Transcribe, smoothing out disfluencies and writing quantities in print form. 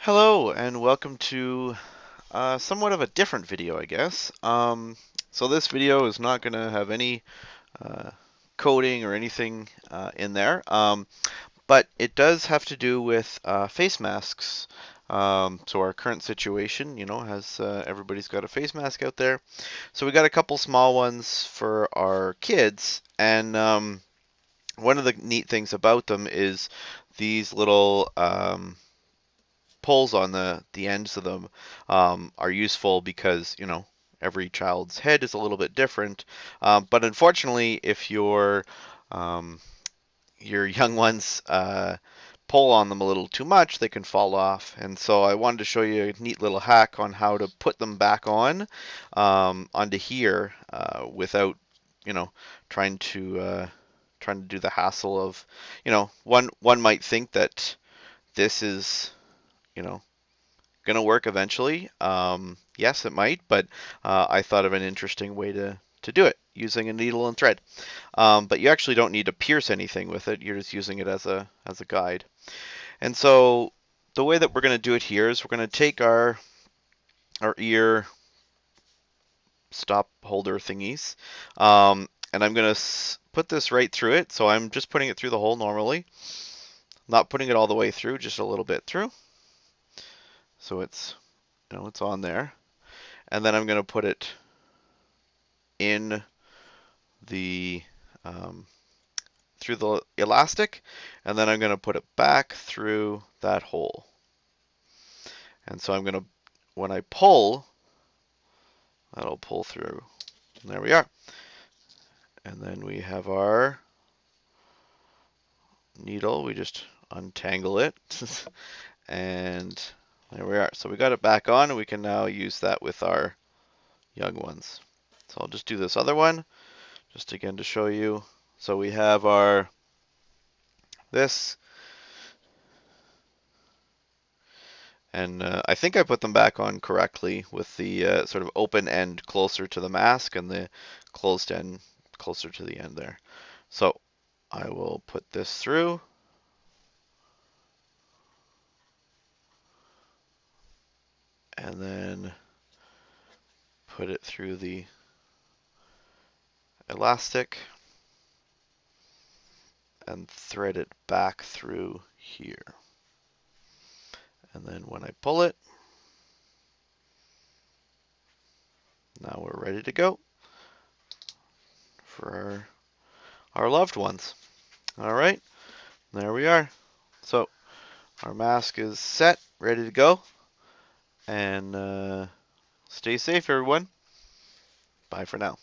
Hello and welcome to somewhat of a different video, I guess. So this video is not going to have any uh, coding or anything in there, but it does have to do with face masks. So our current situation, has everybody's got a face mask out there. So we got a couple small ones for our kids, and one of the neat things about them is these little pulls on the ends of them are useful because every child's head is a little bit different. But unfortunately, if um, your young ones pull on them a little too much, they can fall off. And so I wanted to show you a neat little hack on how to put them back on onto here without you know trying to trying to do the hassle of one might think that this is you know gonna work eventually. Yes, it might, but I thought of an interesting way to do it using a needle and thread. But you actually don't need to pierce anything with it. You're just using it as a guide. And so the way that we're gonna do it here is we're gonna take our ear stop holder thingies, and I'm gonna put this right through it. So I'm just putting it through the hole normally, not putting it all the way through, just a little bit through. So it's on there, and then I'm gonna put it in the um, through the elastic, and then I'm going to put it back through that hole. And so I'm going to, when I pull, that'll pull through. And there we are. And then we have our needle. We just untangle it, and there we are. So we got it back on, and we can now use that with our young ones. So I'll just do this other one, just again to show you. So we have our this. And I think I put them back on correctly with the sort of open end closer to the mask and the closed end closer to the end there. So I will put this through. And then put it through the elastic and thread it back through here. And then when I pull it, now we're ready to go for our loved ones. All right, there we are. So our mask is set, ready to go. And stay safe, everyone. Bye for now.